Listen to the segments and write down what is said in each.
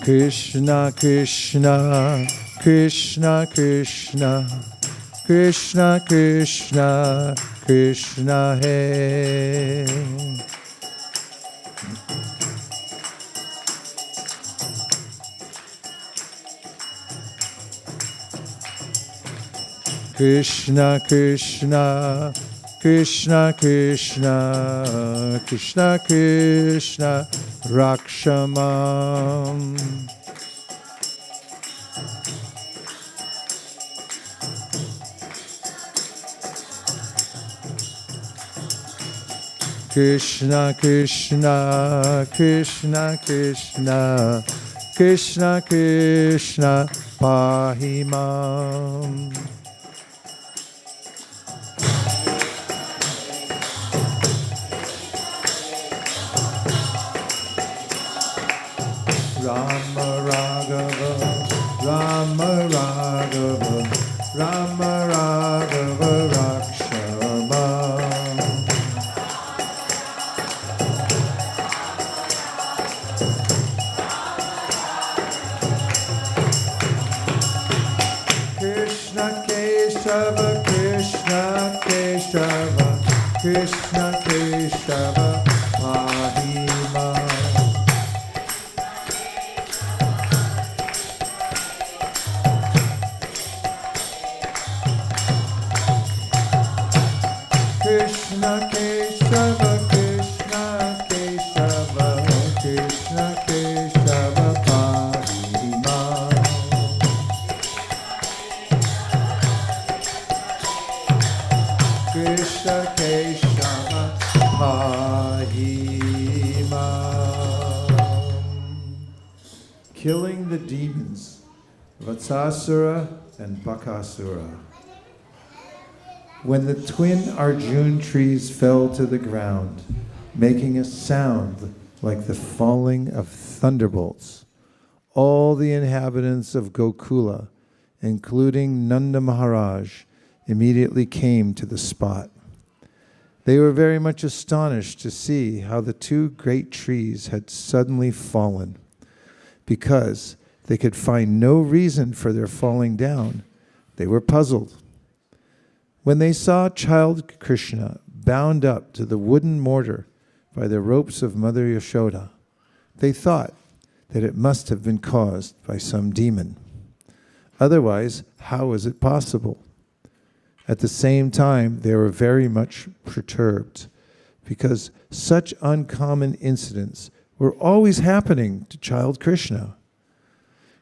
Krishna Krishna, Krishna Krishna, Krishna Krishna, Krishna Hare. Krishna Krishna, Krishna Krishna, Krishna Krishna, Rakshamam. Krishna Krishna, Krishna Krishna, Krishna Krishna, Pahimam. Rama Raghava, Rama Raghava, Rama Raghava, Rakshamam. Krishna Keshava, Krishna Keshava, Krishna Keshava, Mahima. Krishna Keshava, Krishna Keshava, Krishna Keshava, Parima. Krishna Keshava, Parima. Killing the demons, Vaisesika and Bakasura. When the twin Arjun trees fell to the ground, making a sound like the falling of thunderbolts, all the inhabitants of Gokula, including Nanda Maharaj, immediately came to the spot. They were very much astonished to see how the two great trees had suddenly fallen. Because they could find no reason for their falling down, they were puzzled. When they saw child Krishna bound up to the wooden mortar by the ropes of Mother Yashoda, they thought that it must have been caused by some demon. Otherwise, how was it possible? At the same time, they were very much perturbed because such uncommon incidents were always happening to child Krishna.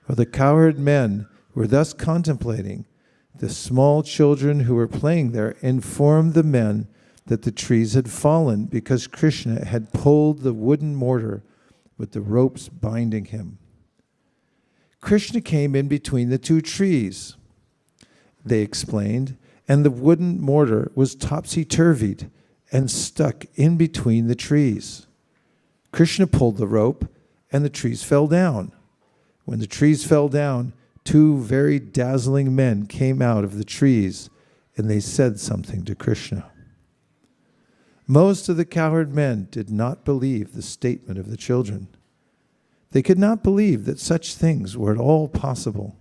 While the cowherd men were thus contemplating, the small children who were playing there informed the men that the trees had fallen because Krishna had pulled the wooden mortar with the ropes binding him. Krishna came in between the two trees, they explained, and the wooden mortar was topsy-turvied and stuck in between the trees. Krishna pulled the rope, and the trees fell down. When the trees fell down, two very dazzling men came out of the trees, and they said something to Krishna. Most of the cowherd men did not believe the statement of the children. They could not believe that such things were at all possible.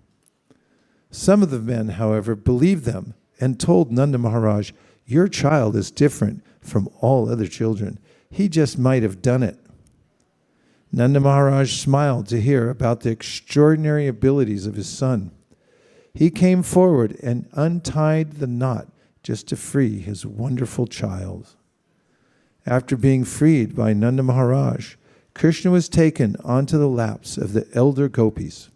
Some of the men, however, believed them and told Nanda Maharaj, "Your child is different from all other children. He just might have done it." Nanda Maharaj smiled to hear about the extraordinary abilities of his son. He came forward and untied the knot just to free his wonderful child. After being freed by Nanda Maharaj, Krishna was taken onto the laps of the elder gopis.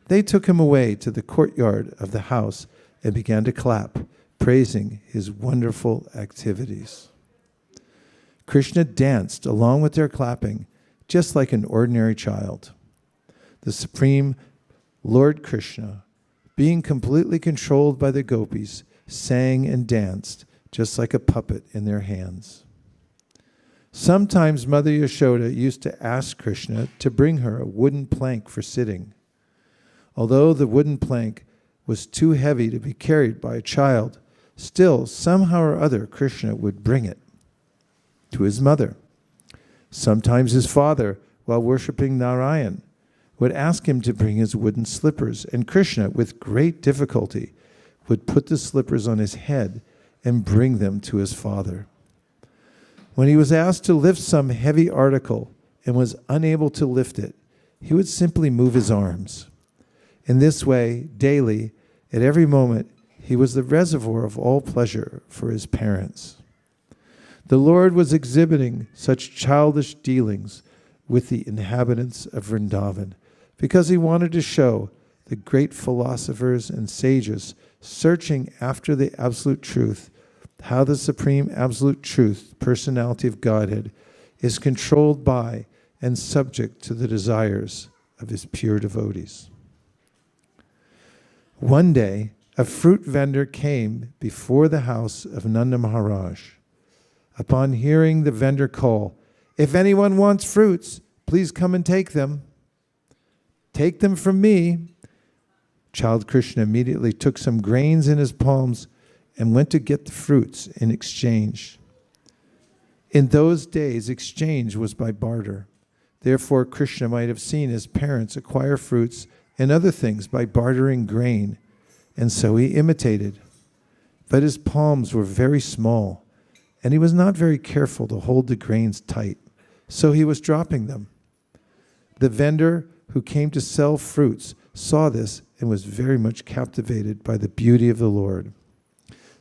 They took him away to the courtyard of the house and began to clap, praising his wonderful activities. Krishna danced along with their clapping, just like an ordinary child. The Supreme Lord Krishna, being completely controlled by the gopis, sang and danced just like a puppet in their hands. Sometimes Mother Yashoda used to ask Krishna to bring her a wooden plank for sitting. Although the wooden plank was too heavy to be carried by a child, still, somehow or other, Krishna would bring it to his mother. Sometimes his father, while worshipping Narayan, would ask him to bring his wooden slippers, and Krishna, with great difficulty, would put the slippers on his head and bring them to his father. When he was asked to lift some heavy article and was unable to lift it, he would simply move his arms. In this way, daily, at every moment, he was the reservoir of all pleasure for his parents. The Lord was exhibiting such childish dealings with the inhabitants of Vrindavan because he wanted to show the great philosophers and sages searching after the absolute truth, how the supreme absolute truth, personality of Godhead, is controlled by and subject to the desires of his pure devotees. One day, a fruit vendor came before the house of Nanda Maharaj. Upon hearing the vendor call, "If anyone wants fruits, please come and take them. Take them from me." Child Krishna immediately took some grains in his palms and went to get the fruits in exchange. In those days, exchange was by barter. Therefore, Krishna might have seen his parents acquire fruits and other things by bartering grain, and so he imitated. But his palms were very small, and he was not very careful to hold the grains tight, so he was dropping them. The vendor who came to sell fruits saw this and was very much captivated by the beauty of the Lord.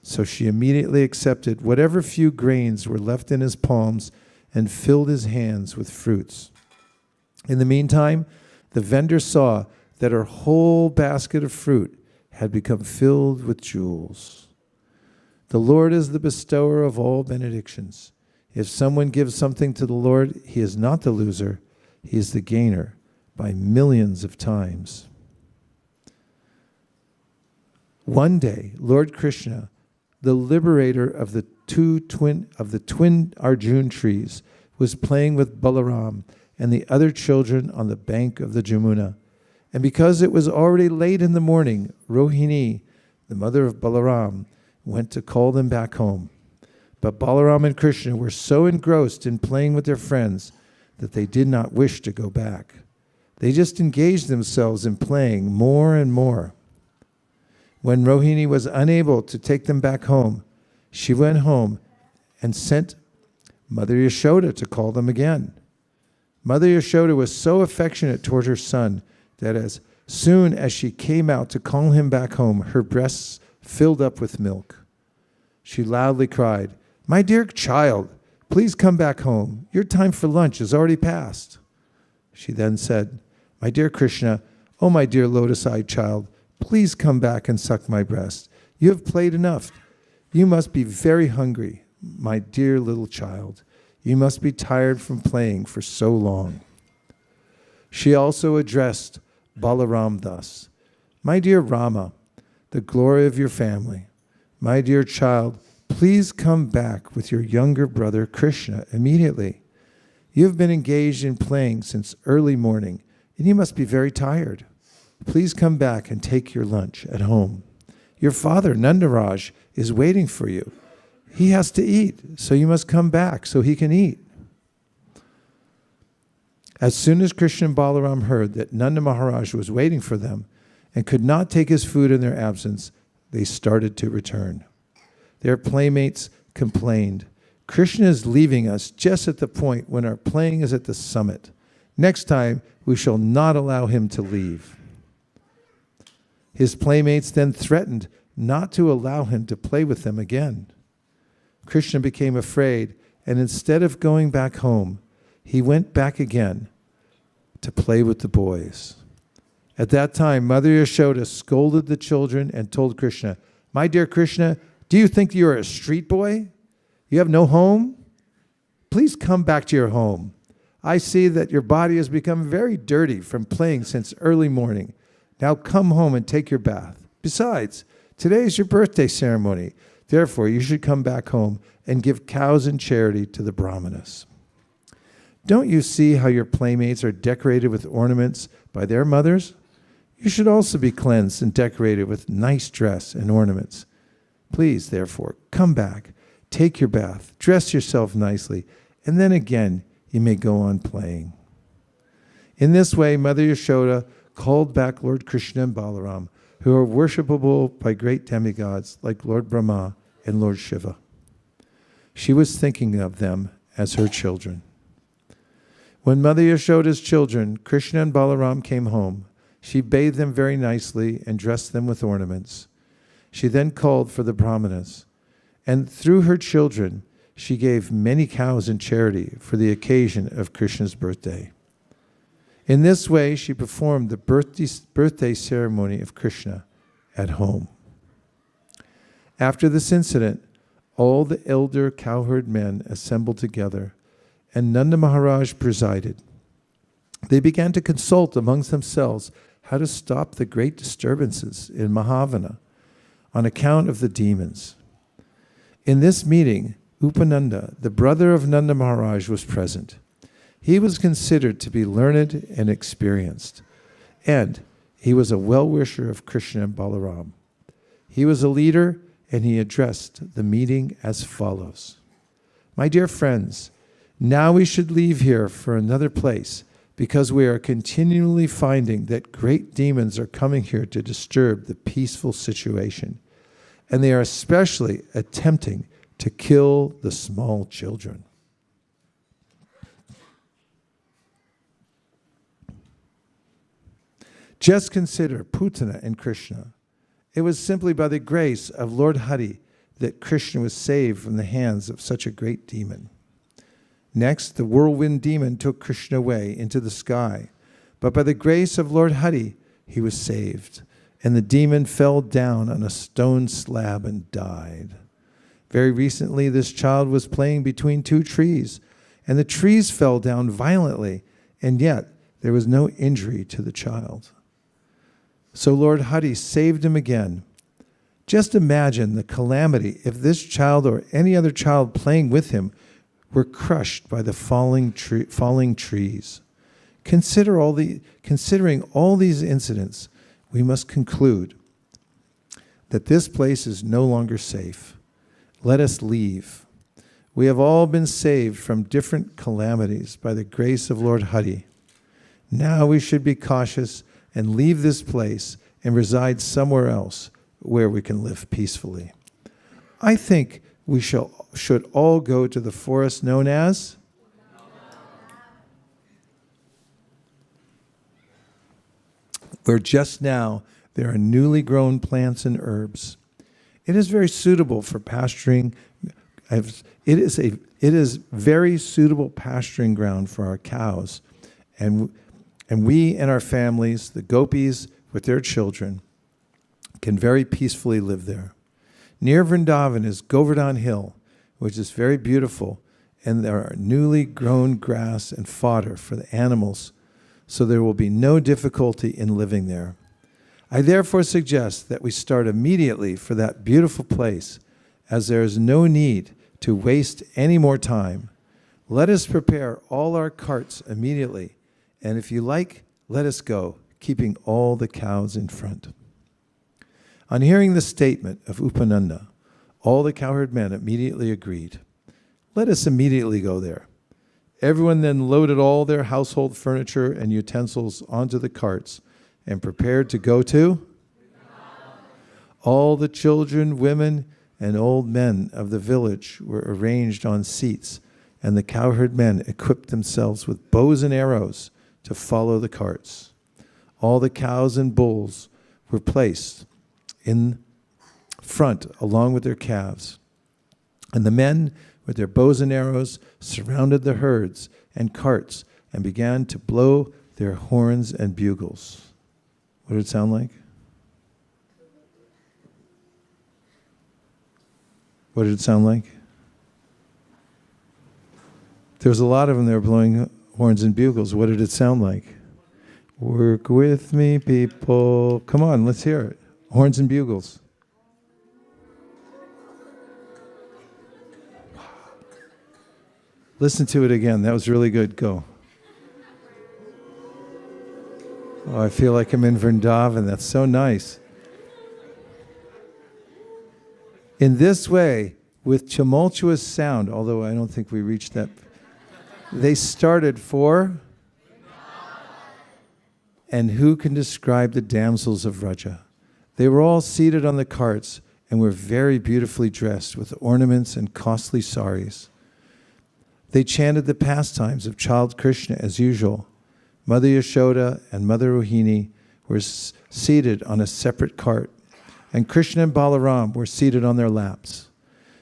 So she immediately accepted whatever few grains were left in his palms and filled his hands with fruits. In the meantime, the vendor saw that her whole basket of fruit had become filled with jewels. The Lord is the bestower of all benedictions. If someone gives something to the Lord, he is not the loser, he is the gainer by millions of times. One day, Lord Krishna, the liberator of the twin Arjun trees, was playing with Balaram and the other children on the bank of the Jamuna. And because it was already late in the morning, Rohini, the mother of Balaram, went to call them back home. But Balaram and Krishna were so engrossed in playing with their friends that they did not wish to go back. They just engaged themselves in playing more and more. When Rohini was unable to take them back home, she went home and sent Mother Yashoda to call them again. Mother Yashoda was so affectionate toward her son that as soon as she came out to call him back home, her breasts filled up with milk. She loudly cried, "My dear child, please come back home. Your time for lunch has already passed." She then said, "My dear Krishna, oh my dear lotus-eyed child, please come back and suck my breast. You have played enough. You must be very hungry, my dear little child. You must be tired from playing for so long." She also addressed Balaram thus, "My dear Rama, the glory of your family, my dear child, please come back with your younger brother Krishna immediately. You have been engaged in playing since early morning, and you must be very tired. Please come back and take your lunch at home. Your father, Nandaraj, is waiting for you. He has to eat, so you must come back so he can eat." As soon as Krishna and Balaram heard that Nanda Maharaj was waiting for them and could not take his food in their absence, they started to return. Their playmates complained, "Krishna is leaving us just at the point when our playing is at the summit. Next time, we shall not allow him to leave." His playmates then threatened not to allow him to play with them again. Krishna became afraid, and instead of going back home, he went back again to play with the boys. At that time, Mother Yashoda scolded the children and told Krishna, "My dear Krishna, do you think you are a street boy? You have no home? Please come back to your home. I see that your body has become very dirty from playing since early morning. Now come home and take your bath. Besides, today is your birthday ceremony. Therefore, you should come back home and give cows in charity to the brahmanas. Don't you see how your playmates are decorated with ornaments by their mothers? You should also be cleansed and decorated with nice dress and ornaments. Please, therefore, come back, take your bath, dress yourself nicely, and then again you may go on playing." In this way, Mother Yashoda called back Lord Krishna and Balaram, who are worshipable by great demigods like Lord Brahma and Lord Shiva. She was thinking of them as her children. When Mother Yashoda's children, Krishna and Balaram, came home, she bathed them very nicely and dressed them with ornaments. She then called for the brahmanas, and through her children, she gave many cows in charity for the occasion of Krishna's birthday. In this way, she performed the birthday ceremony of Krishna at home. After this incident, all the elder cowherd men assembled together, and Nanda Maharaj presided. They began to consult amongst themselves how to stop the great disturbances in Mahavana on account of the demons. In this meeting, Upananda, the brother of Nanda Maharaj, was present. He was considered to be learned and experienced, and he was a well-wisher of Krishna and Balaram. He was a leader, and he addressed the meeting as follows. My dear friends, now we should leave here for another place, because we are continually finding that great demons are coming here to disturb the peaceful situation, and they are especially attempting to kill the small children. Just consider Putana and Krishna. It was simply by the grace of Lord Hari that Krishna was saved from the hands of such a great demon. Next, the whirlwind demon took Krishna away into the sky, but by the grace of Lord Hari, he was saved, and the demon fell down on a stone slab and died. Very recently, this child was playing between two trees, and the trees fell down violently, and yet there was no injury to the child. So Lord Hari saved him again. Just imagine the calamity if this child or any other child playing with him were crushed by the falling trees. Considering all these incidents, we must conclude that this place is no longer safe. Let us leave. We have all been saved from different calamities by the grace of Lord Hari. Now we should be cautious and leave this place and reside somewhere else where we can live peacefully. I think we should all go to the forest known as where just now there are newly grown plants and herbs. It is very suitable for pasturing. It is very suitable pasturing ground for our cows, and we and our families, the gopis with their children, can very peacefully live there. Near Vrindavan is Govardhan Hill, which is very beautiful, and there are newly grown grass and fodder for the animals, so there will be no difficulty in living there. I therefore suggest that we start immediately for that beautiful place, as there is no need to waste any more time. Let us prepare all our carts immediately, and if you like, let us go, keeping all the cows in front. On hearing the statement of Upananda, all the cowherd men immediately agreed. Let us immediately go there. Everyone then loaded all their household furniture and utensils onto the carts and prepared to go to. All the children, women, and old men of the village were arranged on seats, and the cowherd men equipped themselves with bows and arrows to follow the carts. All the cows and bulls were placed in front along with their calves. And the men with their bows and arrows surrounded the herds and carts and began to blow their horns and bugles. What did it sound like? What did it sound like? There was a lot of them. They were blowing horns and bugles. What did it sound like? Work with me, people. Come on, let's hear it. Horns and bugles. Listen to it again. That was really good. Go. Oh, I feel like I'm in Vrindavan. That's so nice. In this way, with tumultuous sound, although I don't think we reached that, they started for And who can describe the damsels of Vraja? They were all seated on the carts and were very beautifully dressed with ornaments and costly saris. They chanted the pastimes of child Krishna as usual. Mother Yashoda and Mother Rohini were seated on a separate cart, and Krishna and Balaram were seated on their laps.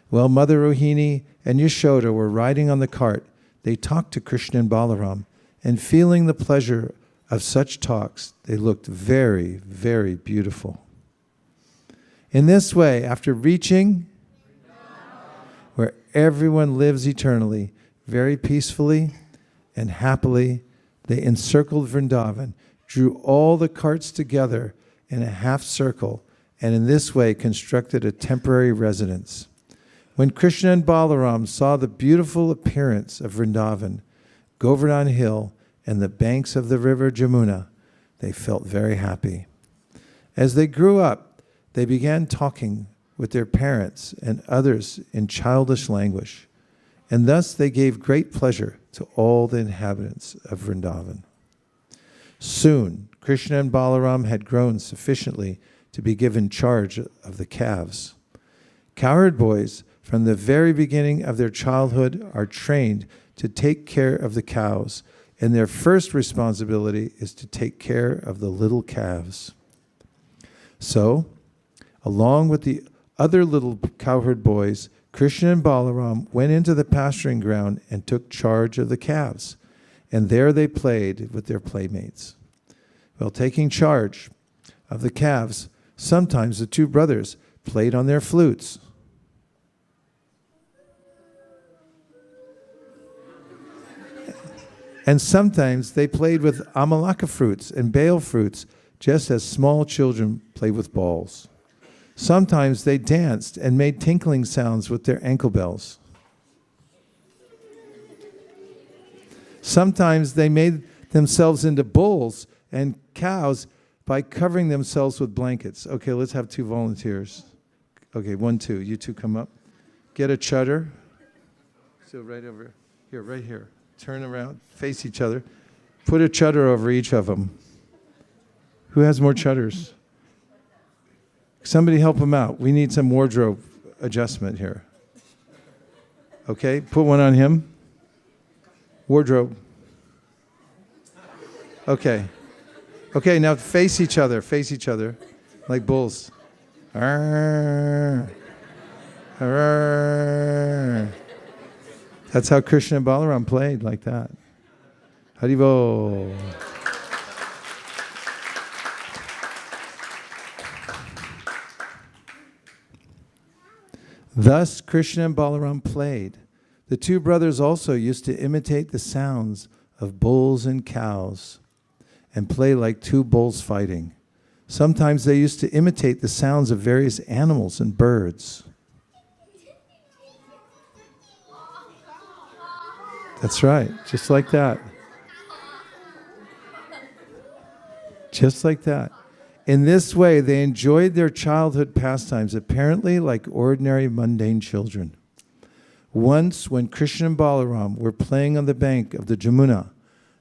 While Mother Rohini and Yashoda were riding on the cart, they talked to Krishna and Balaram, and feeling the pleasure of such talks, they looked very, very beautiful. In this way, after reaching where everyone lives eternally, very peacefully and happily, they encircled Vrindavan, drew all the carts together in a half circle, and in this way constructed a temporary residence. When Krishna and Balaram saw the beautiful appearance of Vrindavan, Govardhan Hill, and the banks of the river Jamuna, they felt very happy. As they grew up, they began talking with their parents and others in childish language, and thus they gave great pleasure to all the inhabitants of Vrindavan. Soon, Krishna and Balaram had grown sufficiently to be given charge of the calves. Cowherd boys, from the very beginning of their childhood, are trained to take care of the cows, and their first responsibility is to take care of the little calves. So, along with the other little cowherd boys, Krishna and Balaram went into the pasturing ground and took charge of the calves, and there they played with their playmates. While taking charge of the calves, sometimes the two brothers played on their flutes. And sometimes they played with amalaka fruits and bale fruits, just as small children play with balls. Sometimes they danced and made tinkling sounds with their ankle bells. Sometimes they made themselves into bulls and cows by covering themselves with blankets. Okay, let's have two volunteers. Okay, 1, 2. You two come up. Get a chudder. So right over here, right here. Turn around, face each other. Put a chudder over each of them. Who has more chudders? Somebody help them out. We need some wardrobe adjustment here. Okay, put one on him. Wardrobe. Okay. Okay, now face each other, like bulls. Arr. Arr. That's how Krishna and Balaram played, like that. Haribo. Thus, Krishna and Balaram played. The two brothers also used to imitate the sounds of bulls and cows and play like two bulls fighting. Sometimes they used to imitate the sounds of various animals and birds. That's right, just like that. Just like that. In this way, they enjoyed their childhood pastimes, apparently like ordinary mundane children. Once, when Krishna and Balaram were playing on the bank of the Jamuna,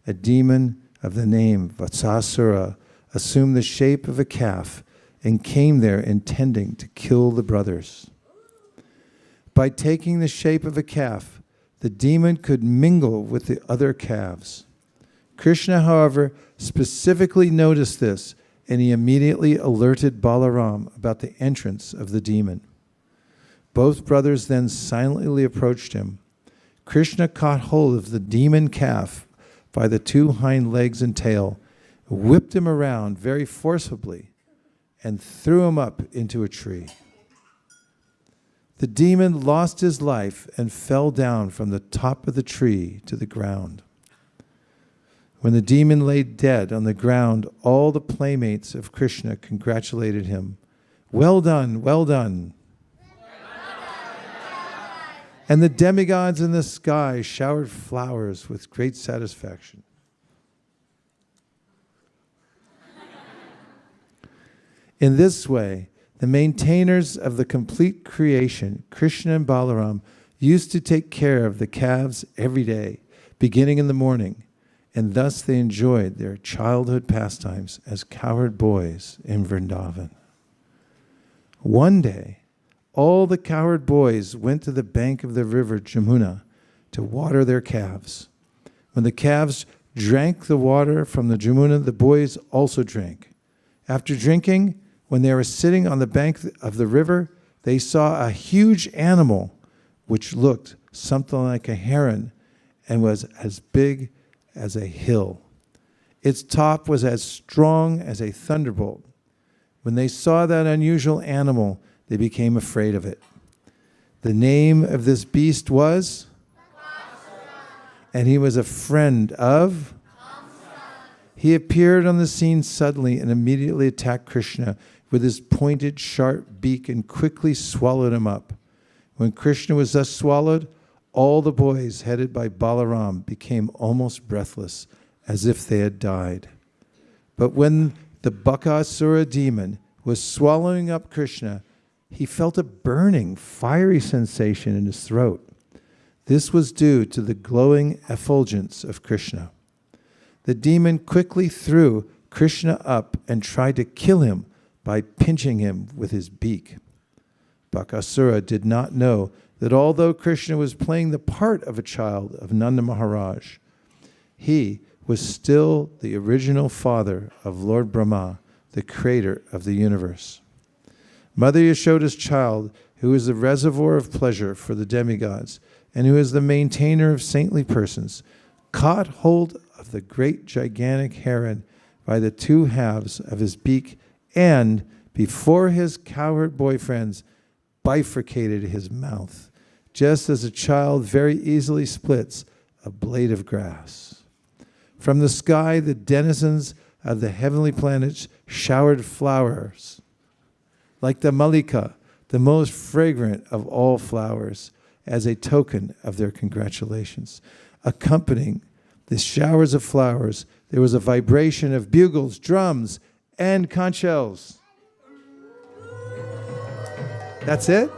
a demon of the name Vaisesika assumed the shape of a calf and came there intending to kill the brothers. By taking the shape of a calf, the demon could mingle with the other calves. Krishna, however, specifically noticed this, and he immediately alerted Balaram about the entrance of the demon. Both brothers then silently approached him. Krishna caught hold of the demon calf by the two hind legs and tail, whipped him around very forcibly, and threw him up into a tree. The demon lost his life and fell down from the top of the tree to the ground. When the demon lay dead on the ground, all the playmates of Krishna congratulated him. Well done, well done. And the demigods in the sky showered flowers with great satisfaction. In this way, the maintainers of the complete creation, Krishna and Balaram, used to take care of the calves every day, beginning in the morning, and thus they enjoyed their childhood pastimes as cowherd boys in Vrindavan. One day, all the cowherd boys went to the bank of the river Jamuna to water their calves. When the calves drank the water from the Jamuna, the boys also drank. After drinking, when they were sitting on the bank of the river, they saw a huge animal which looked something like a heron and was as big as a hill. Its top was as strong as a thunderbolt. When they saw that unusual animal, they became afraid of it. The name of this beast was? And he was a friend of? He appeared on the scene suddenly and immediately attacked Krishna with his pointed, sharp beak and quickly swallowed him up. When Krishna was thus swallowed, all the boys, headed by Balaram, became almost breathless, as if they had died. But when the Bakasura demon was swallowing up Krishna, he felt a burning, fiery sensation in his throat. This was due to the glowing effulgence of Krishna. The demon quickly threw Krishna up and tried to kill him by pinching him with his beak. Bakasura did not know that although Krishna was playing the part of a child of Nanda Maharaj, he was still the original father of Lord Brahma, the creator of the universe. Mother Yashoda's child, who is the reservoir of pleasure for the demigods, and who is the maintainer of saintly persons, caught hold of the great gigantic heron by the two halves of his beak and, before his cowherd boyfriends, bifurcated his mouth, just as a child very easily splits a blade of grass. From the sky, the denizens of the heavenly planets showered flowers, like the malika, the most fragrant of all flowers, as a token of their congratulations. Accompanying the showers of flowers, there was a vibration of bugles, drums, and conch shells. That's it?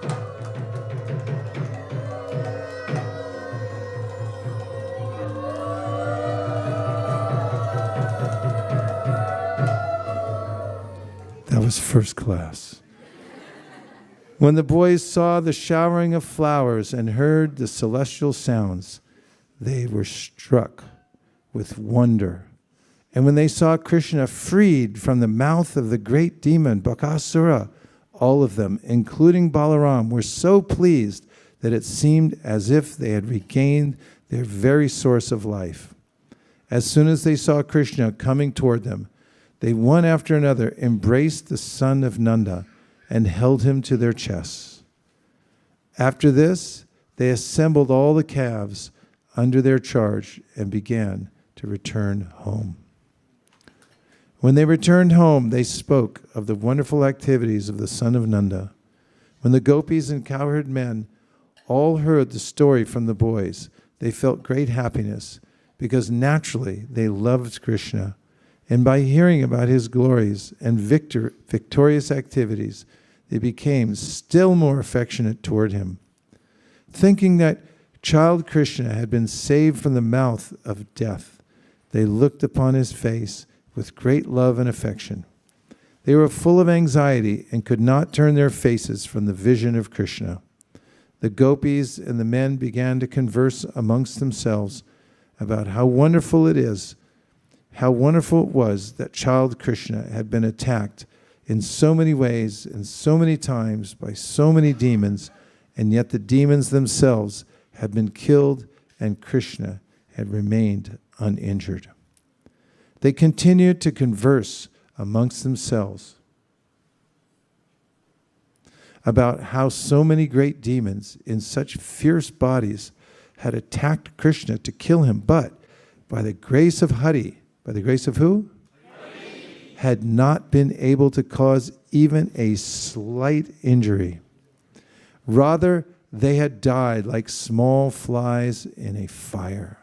That was first class. When the boys saw the showering of flowers and heard the celestial sounds, they were struck with wonder. And when they saw Krishna freed from the mouth of the great demon Bakasura, all of them, including Balaram, were so pleased that it seemed as if they had regained their very source of life. As soon as they saw Krishna coming toward them, they one after another embraced the son of Nanda and held him to their chests. After this, they assembled all the calves under their charge and began to return home. When they returned home, they spoke of the wonderful activities of the son of Nanda. When the gopis and cowherd men all heard the story from the boys, they felt great happiness because naturally they loved Krishna. And by hearing about his glories and victorious activities, they became still more affectionate toward him. Thinking that child Krishna had been saved from the mouth of death, they looked upon his face with great love and affection. They were full of anxiety and could not turn their faces from the vision of Krishna. The gopis and the men began to converse amongst themselves about how wonderful it was that child Krishna had been attacked in so many ways and so many times by so many demons, and yet the demons themselves had been killed and Krishna had remained uninjured. They continued to converse amongst themselves about how so many great demons in such fierce bodies had attacked Krishna to kill him, but by the grace of Hari, by the grace of who? Hari. Had not been able to cause even a slight injury. Rather, they had died like small flies in a fire.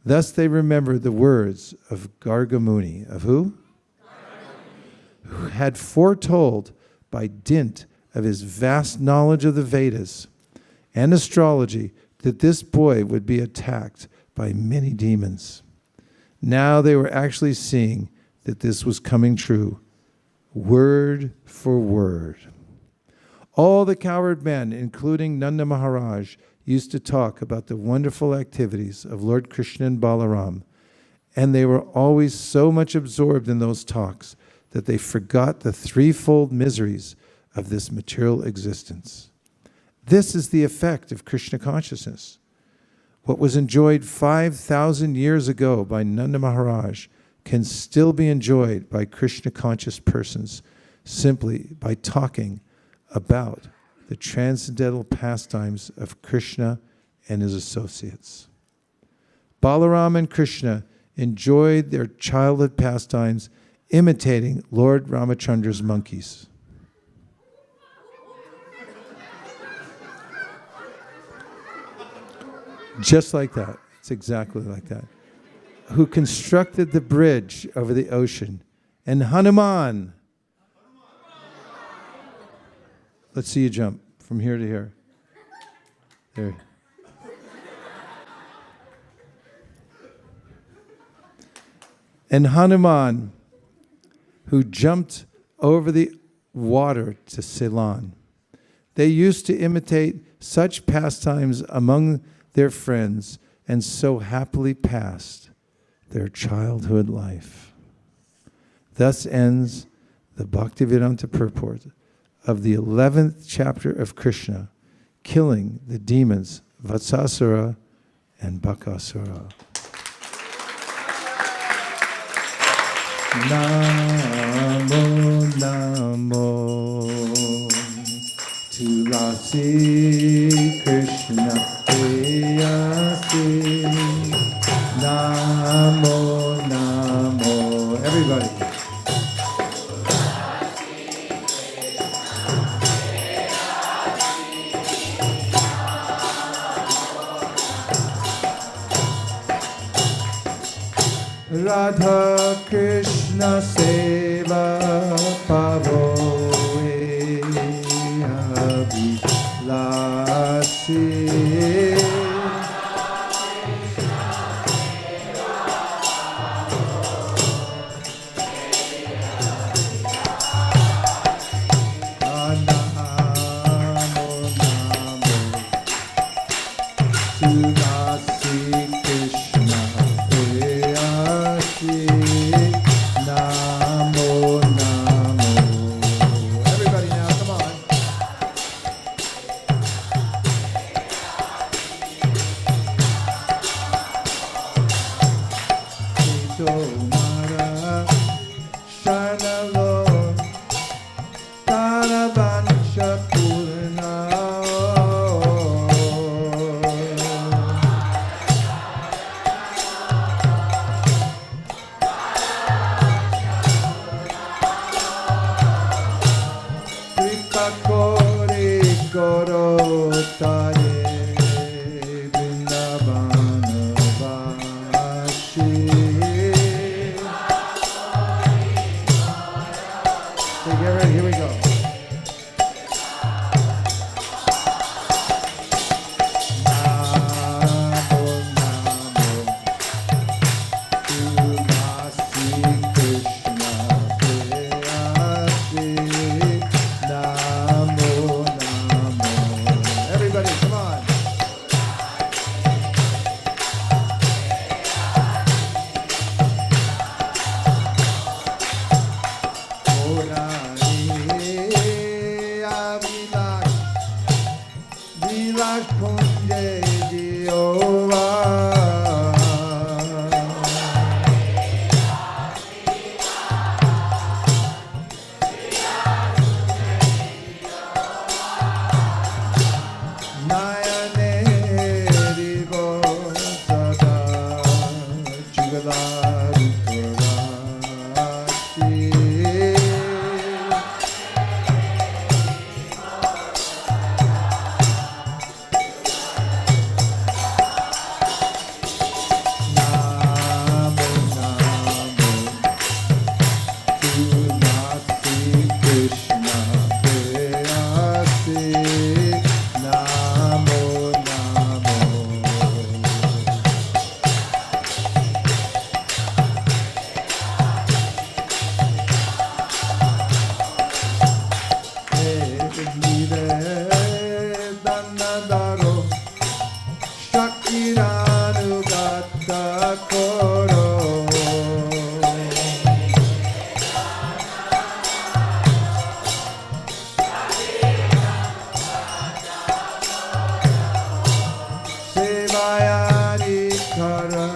Thus they remembered the words of Gargamuni, of who? Gargamuni. Who had foretold by dint of his vast knowledge of the Vedas and astrology that this boy would be attacked by many demons. Now they were actually seeing that this was coming true, word for word. All the cowherd men, including Nanda Maharaj, used to talk about the wonderful activities of Lord Krishna and Balaram, and they were always so much absorbed in those talks that they forgot the threefold miseries of this material existence. This is the effect of Krishna consciousness. What was enjoyed 5,000 years ago by Nanda Maharaj can still be enjoyed by Krishna conscious persons simply by talking about the transcendental pastimes of Krishna and his associates. Balaram and Krishna enjoyed their childhood pastimes imitating Lord Ramachandra's monkeys. Just like that. It's exactly like that. Who constructed the bridge over the ocean. And Hanuman. Let's see you jump from here to here. There. And Hanuman, who jumped over the water to Ceylon. They used to imitate such pastimes among their friends and so happily passed their childhood life. Thus ends the Bhaktivedanta purport of the 11th chapter of Krishna, killing the demons Vaisesika and Bakasura. Namo Namo Tulasi Krishna Preyasi. Namo Namo. Everybody. Radha Krishna Seva Pavo Abhilasi. Shakiranu Gata Koro Sevayari Kara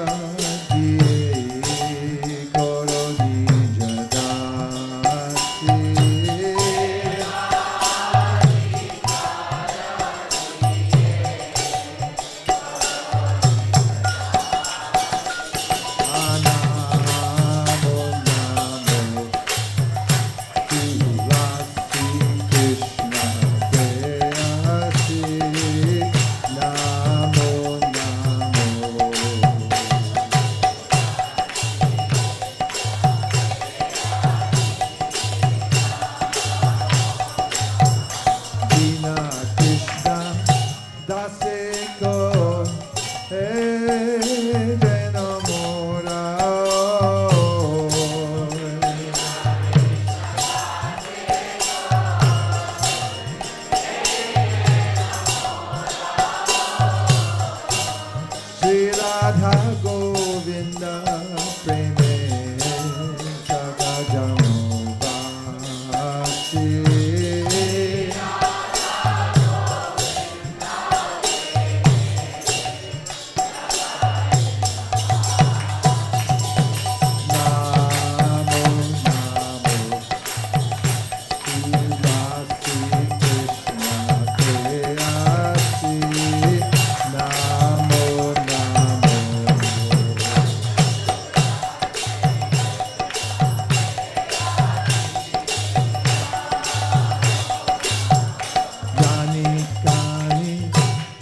Koro Nijadasi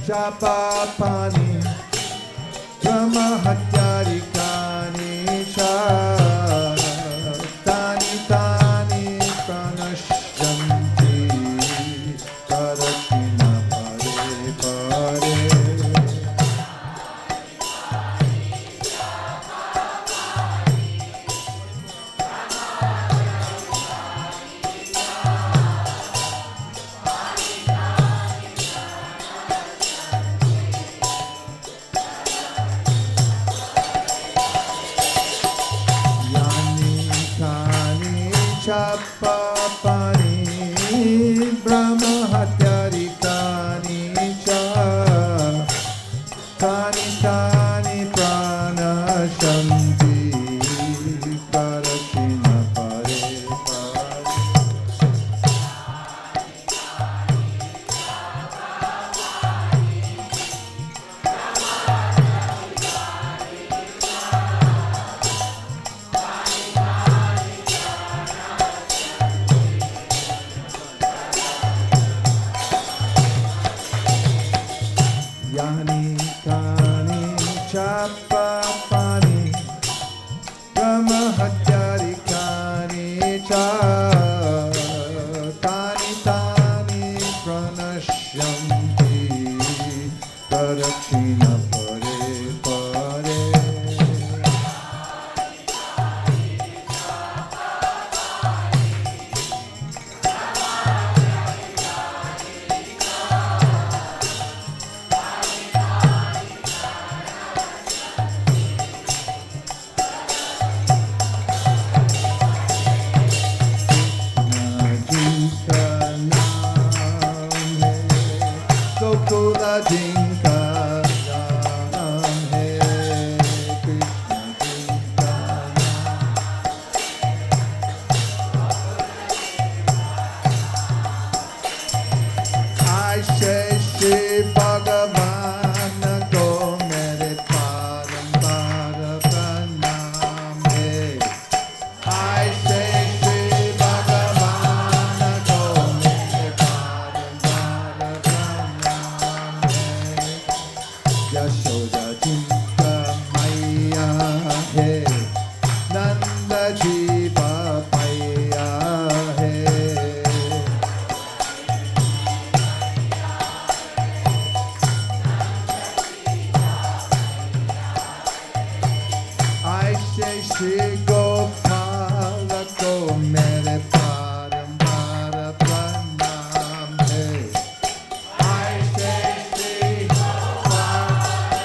Chapapani Brahma Hatyarikani Cha Tani Tani Pranashyanti Karakina Pare Pare Chapapani Brahma Hatyarikani Cha Tani Tani Pranashanti Karakina Pare Pare Yani Kani Chapapani Brahma Hatyarikani Cha Tani Tani Pranashyanti Karakshina Pare Pare Gokula Jinka Naam Hai Krishna Jinka I say Shri Bhagavan Ko Mere Parampara Pranam Hai I say Shri Bhagavan Ko Mere Parampara Pranam Yashoda Jinka Maya Hai Nanda Jiva Paya Hai I say Shri Gopala Ko Mere Parampara Pranam Hai I say Shri Gopala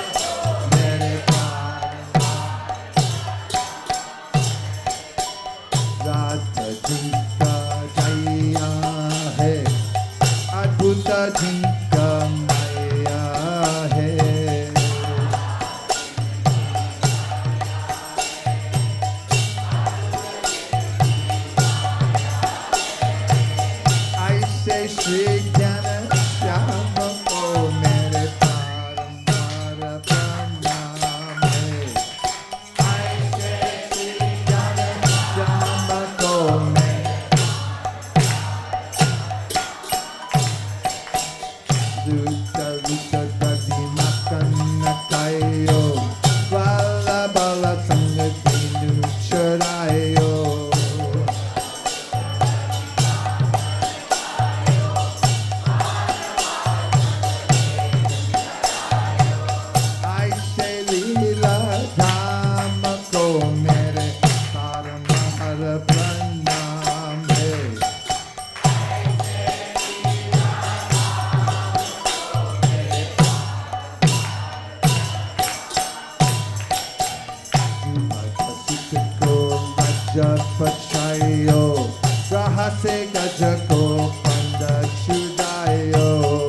pachayo, rahase gajako panda chudayo.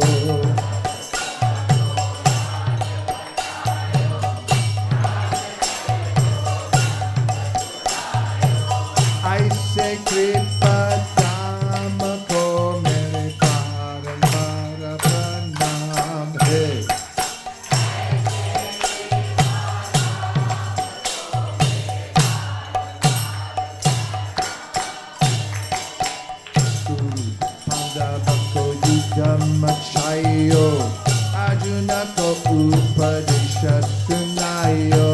I say kripa dhamako mere paramara pranam. Hey. Machayo, Arjuna ko upadesha sunayo.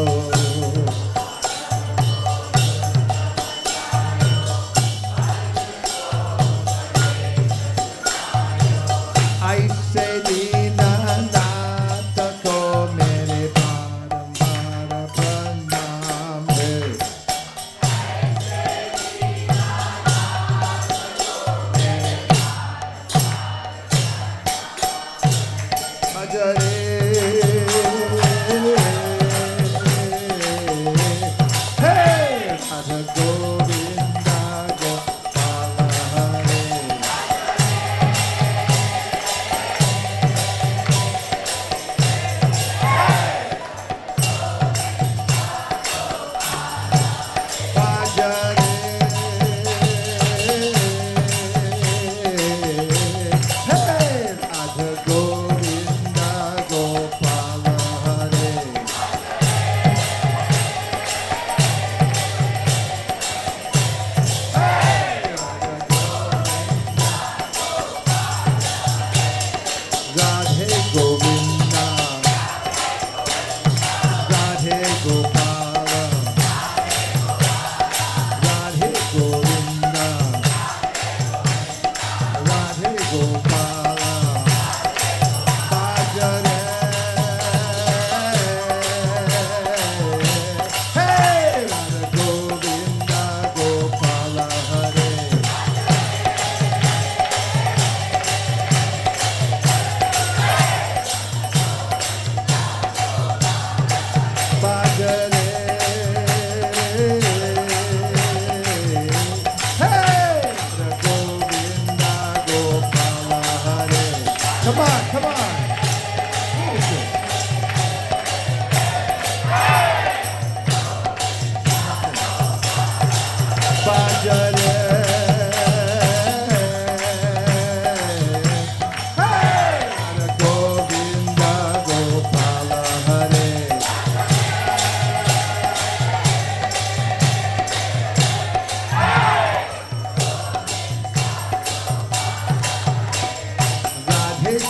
I say dinanata ko mere paramara pranam.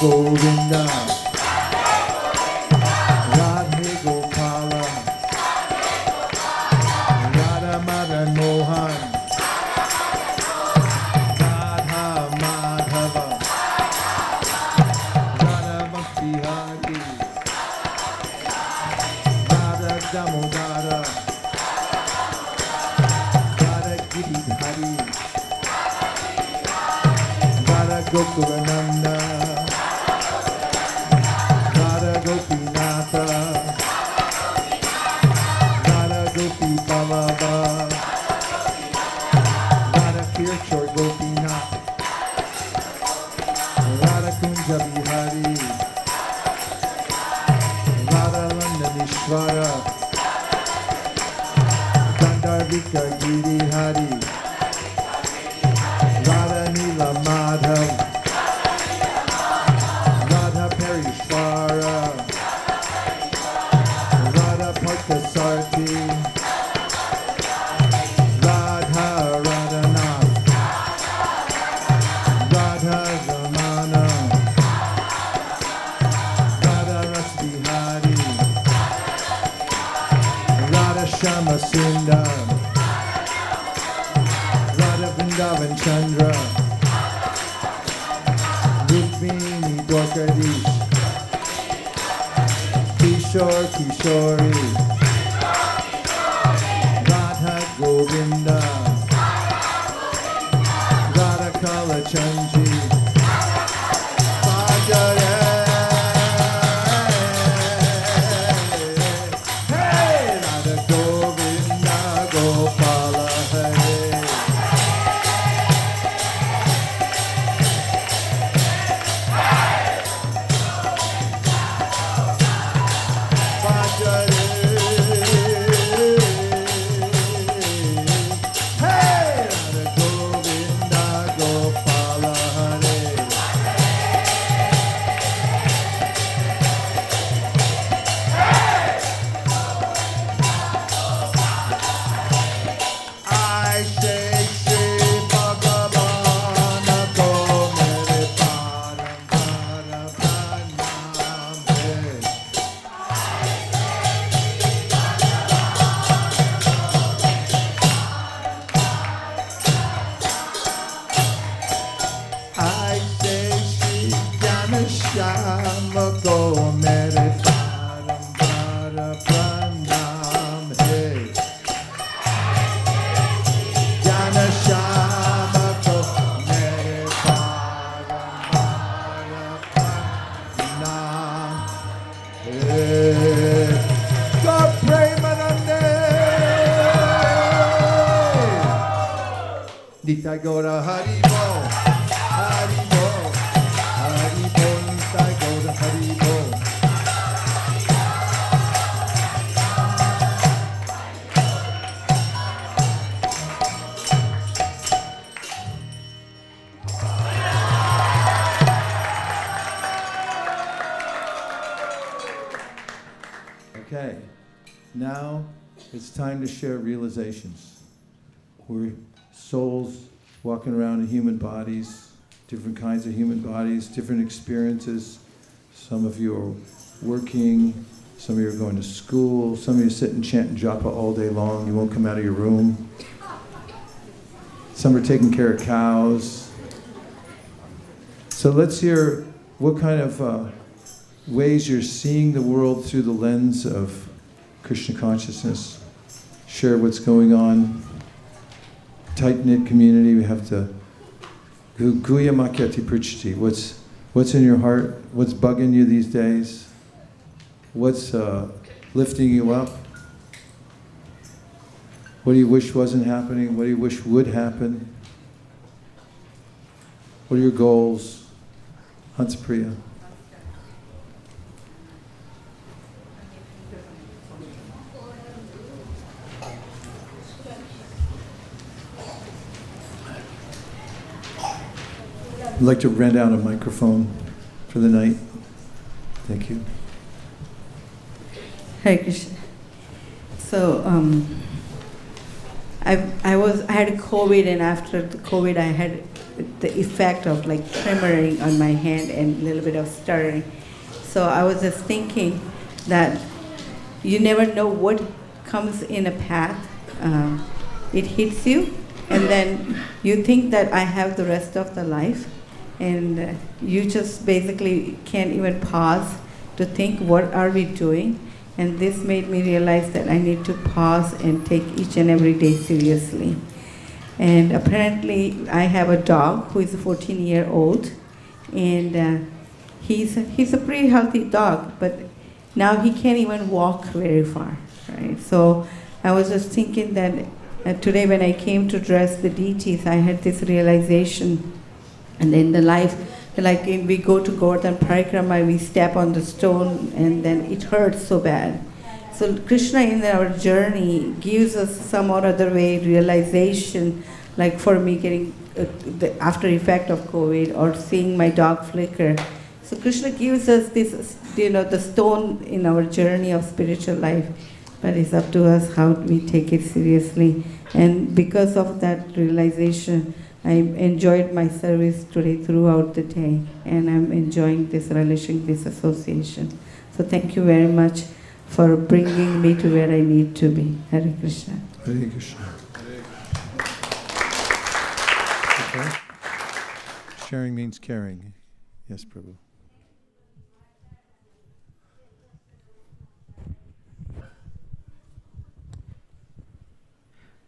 Govinda, Radhe Gopala, Radha Madan Mohan, Radha Madhava, Radha Bhakti Hari, Radha Damodara, Radha Giridhari, Radha Gokulananda, Gopinatha, Radha Gopi Ballabha, Radha Kirchor Gopinath, Radha Kunja Bihari, Radha Landanishwara, Gandharvika Girihari, Radha Nila Madhav, Radha Parishvara, Parthasarthi, Radha Radhanath, Radha Zamana, Radha Rasbihari, Radha Shama Sundar, Radha Vrindavan Chandra, Rukmini Dwarkadish, Kishore Kishori, Radha Govinda, Radha Kalachandji, Bhajare, hey, Radha Govinda Gopala Hare. Nitai Gaura Haribo, Haribo, Haribo, Nitai Gaura Haribo. Okay, now it's time to share realizations. We're souls walking around in human bodies, different kinds of human bodies, different experiences. Some of you are working, some of you are going to school, some of you sit and chant and japa all day long, you won't come out of your room. Some are taking care of cows. So let's hear what kind of ways you're seeing the world through the lens of Krishna consciousness. Share what's going on. Tight-knit community, we have to guya makyati prichiti. What's in your heart? What's bugging you these days? What's lifting you up? What do you wish wasn't happening? What do you wish would happen? What are your goals? Hansapriya. I'd like to rent out a microphone for the night. Thank you. Hare Krishna. So I had COVID, and after the COVID I had the effect of like tremoring on my hand and a little bit of stuttering. So I was just thinking that you never know what comes in a path. It hits you, and then you think that I have the rest of the life. And you just basically can't even pause to think, what are we doing? And this made me realize that I need to pause and take each and every day seriously. And apparently I have a dog who is a 14-year-old, and he's a pretty healthy dog, but now he can't even walk very far, right? So I was just thinking that today when I came to dress the deities, I had this realization. And in the life, like we go to Govardhan Parikrama, we step on the stone and then it hurts so bad. So Krishna in our journey gives us some or other way realization, like for me getting the after effect of COVID or seeing my dog flicker. So Krishna gives us this, the stone in our journey of spiritual life, but it's up to us how we take it seriously. And because of that realization, I enjoyed my service today throughout the day, and I'm enjoying this relation, this association. So thank you very much for bringing me to where I need to be. Hare Krishna. Hare Krishna. Okay. Sharing means caring. Yes, Prabhu.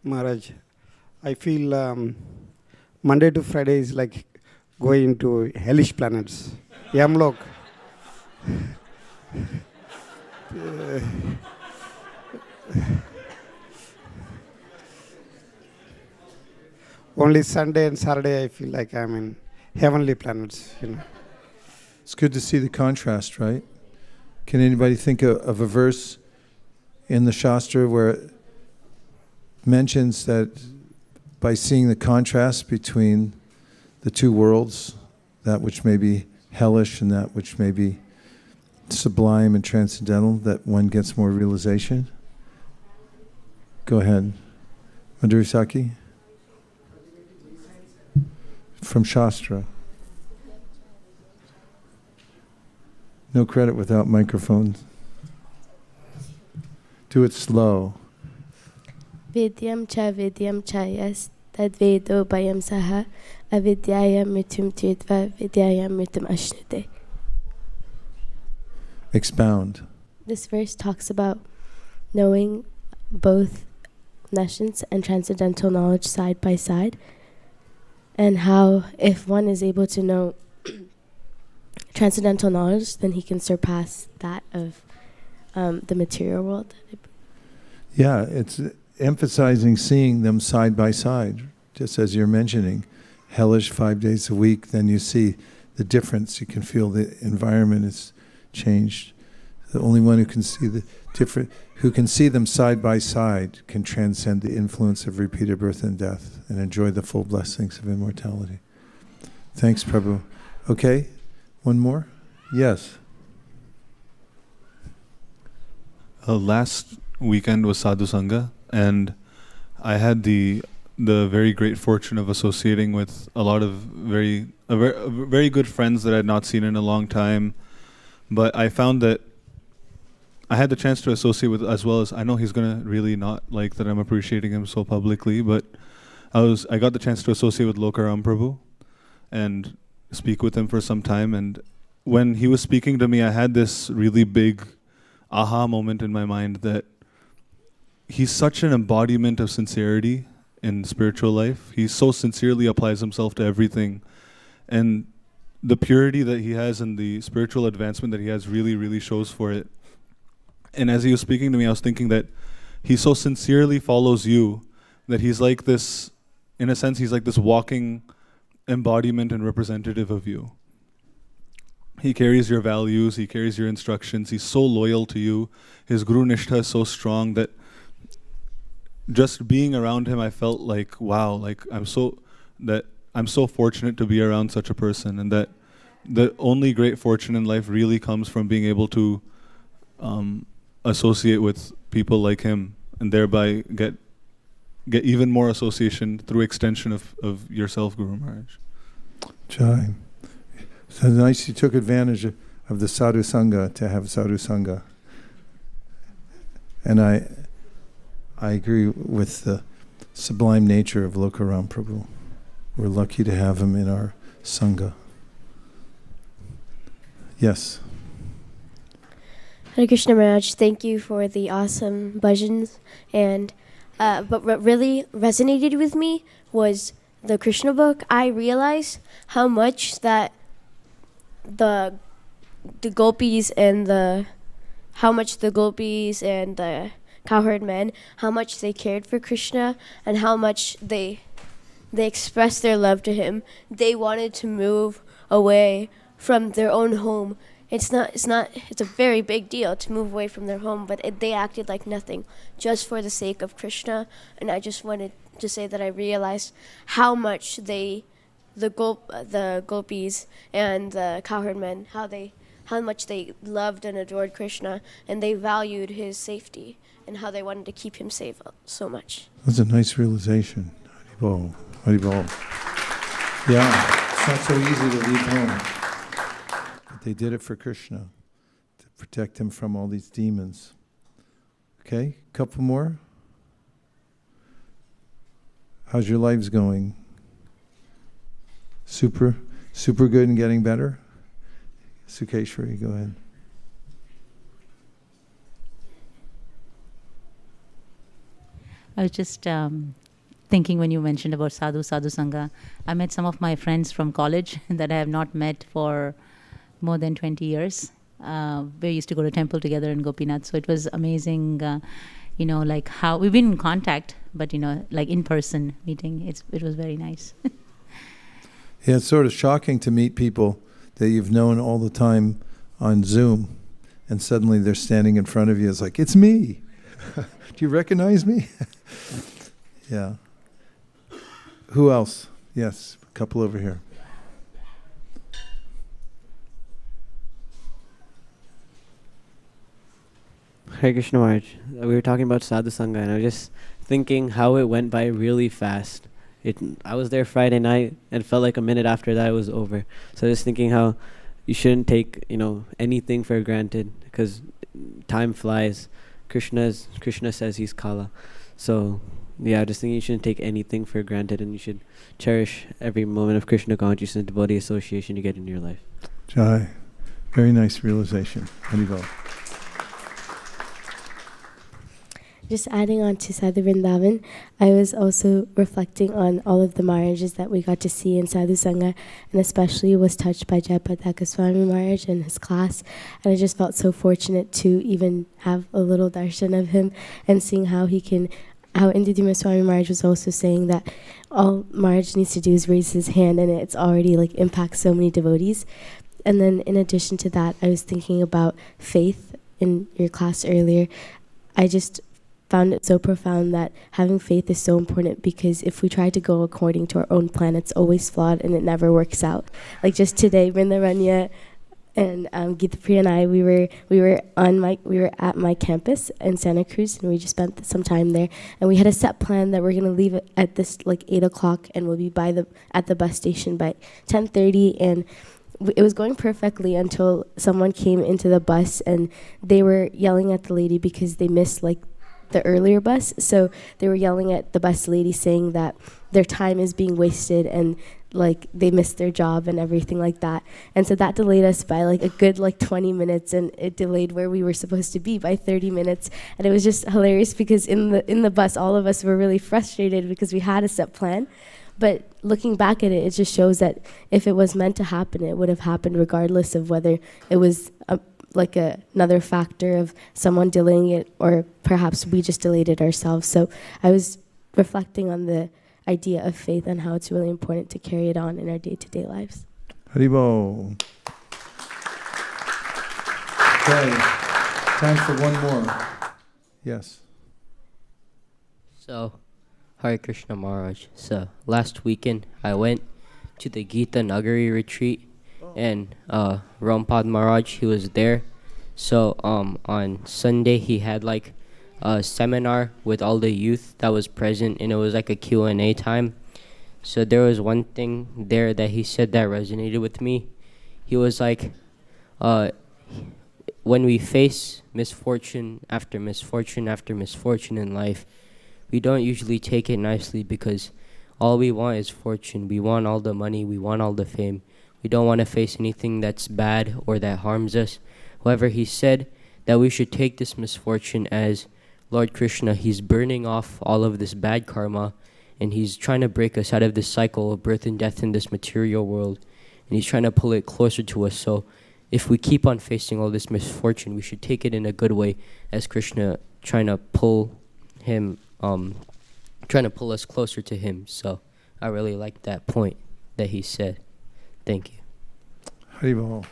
Maharaj, I feel Monday to Friday is like going to hellish planets. Yamlok. Only Sunday and Saturday I feel like I'm in heavenly planets, It's good to see the contrast, right? Can anybody think of a verse in the Shastra where it mentions that by seeing the contrast between the two worlds, that which may be hellish and that which may be sublime and transcendental, that one gets more realization? Go ahead. Madhurisaki? From Shastra. No credit without microphones. Do it slow. Vidyam cha yas tad vedo bayam saha avidyaya mitum tidva vidyaya mitum ashnute. Expound. This verse talks about knowing both omniscience and transcendental knowledge side by side, and how if one is able to know transcendental knowledge, then he can surpass that of the material world. Yeah, it's emphasizing seeing them side by side, just as you're mentioning. Hellish 5 days a week, then you see the difference. You can feel the environment is changed. The only one who can see the different, who can see them side by side, can transcend the influence of repeated birth and death and enjoy the full blessings of immortality. Thanks, Prabhu. Okay, one more? Yes. Last weekend was Sadhu Sangha, and I had the very great fortune of associating with a lot of very good friends that I had not seen in a long time. But I found that I had the chance to associate with, as well as, I know he's gonna really not like that I'm appreciating him so publicly, but I got the chance to associate with Lokaram Prabhu and speak with him for some time. And when he was speaking to me, I had this really big aha moment in my mind that he's such an embodiment of sincerity in spiritual life. He so sincerely applies himself to everything. And the purity that he has and the spiritual advancement that he has really, really shows for it. And as he was speaking to me, I was thinking that he so sincerely follows you that he's like this, in a sense, he's like this walking embodiment and representative of you. He carries your values, he carries your instructions, he's so loyal to you. His Guru Nishtha is so strong that just being around him, I felt like, wow, like I'm so fortunate to be around such a person, and that the only great fortune in life really comes from being able to associate with people like him, and thereby get even more association through extension of yourself, Guru Maharaj. Jai. So nice you took advantage of the Sadhu Sangha to have Sadhu Sangha. And I agree with the sublime nature of Lokaram Prabhu. We're lucky to have him in our Sangha. Yes. Hare Krishna Maharaj, thank you for the awesome bhajans. And but what really resonated with me was the Krishna book. I realized how much that the gopis and the cowherd men, how much they cared for Krishna and how much they expressed their love to him. They wanted to move away from their own home. It's a very big deal to move away from their home, but they acted like nothing just for the sake of Krishna. And I just wanted to say that I realized how much the gopis and the cowherd men, how much they loved and adored Krishna, and they valued his safety and how they wanted to keep him safe so much. That's a nice realization. Haribol. Haribol. Yeah, it's not so easy to leave home. But they did it for Krishna, to protect him from all these demons. Okay, couple more. How's your lives going? Super good and getting better? Sukeshwari, go ahead. I was just thinking when you mentioned about Sadhu Sangha, I met some of my friends from college that I have not met for more than 20 years. We used to go to temple together in Gopinath, so it was amazing, like how we've been in contact, but like in person meeting, it was very nice. Yeah, it's sort of shocking to meet people that you've known all the time on Zoom, and suddenly they're standing in front of you. It's like, it's me. Do you recognize me? Yeah. Who else? Yes, a couple over here. Hare Krishna Maharaj. We were talking about Sadhu Sangha, and I was just thinking how it went by really fast. I was there Friday night, and it felt like a minute after that it was over. So I was thinking how you shouldn't take anything for granted, because time flies. Krishna says he's Kala. So yeah, just thinking you shouldn't take anything for granted, and you should cherish every moment of Krishna consciousness and devotee association you get in your life. Jai. Very nice realization. Haribol. Just adding on to Sadhu Vrindavan, I was also reflecting on all of the Maharajas that we got to see in Sadhu Sangha, and especially was touched by Jayapataka Swami Maharaj and his class. And I just felt so fortunate to even have a little darshan of him and seeing how Indidima Swami Maharaj was also saying that all Maharaj needs to do is raise his hand and it's already like impacts so many devotees. And then in addition to that, I was thinking about faith in your class earlier. I just found it so profound that having faith is so important, because if we try to go according to our own plan, it's always flawed and it never works out. Like just today, Vrindavan and Geeta Priya and I, we were at my campus in Santa Cruz, and we just spent some time there. And we had a set plan that we're gonna leave at this like 8 o'clock, and we'll be at the bus station by 10:30. And it was going perfectly until someone came into the bus and they were yelling at the lady because they missed like the earlier bus. So they were yelling at the bus lady saying that their time is being wasted and like they missed their job and everything like that. And so that delayed us by like a good like 20 minutes, and it delayed where we were supposed to be by 30 minutes. And it was just hilarious because in the bus all of us were really frustrated because we had a set plan. But looking back at it, it just shows that if it was meant to happen, it would have happened regardless of whether it was another factor of someone delaying it, or perhaps we just delayed it ourselves. So I was reflecting on the idea of faith and how it's really important to carry it on in our day-to-day lives. Haribo. Okay, time for one more. Yes. So, Hare Krishna Maharaj. So, last weekend I went to the Gita Nagari retreat, and Rampad Maharaj, he was there. So on Sunday he had like a seminar with all the youth that was present, and it was like a Q&A time. So there was one thing there that he said that resonated with me. He was like, when we face misfortune after misfortune after misfortune in life, we don't usually take it nicely, because all we want is fortune. We want all the money, we want all the fame. We don't want to face anything that's bad or that harms us. However, he said that we should take this misfortune as Lord Krishna, he's burning off all of this bad karma, and he's trying to break us out of this cycle of birth and death in this material world, and he's trying to pull it closer to us. So if we keep on facing all this misfortune, we should take it in a good way, as Krishna trying to pull us closer to him. So I really like that point that he said. Thank you. Haribol.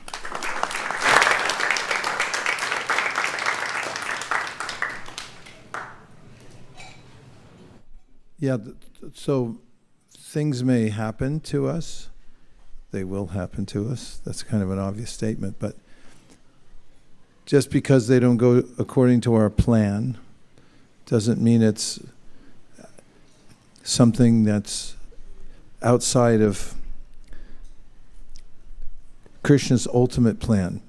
Yeah, so things may happen to us. They will happen to us. That's kind of an obvious statement, but just because they don't go according to our plan doesn't mean it's something that's outside of Krishna's ultimate plan.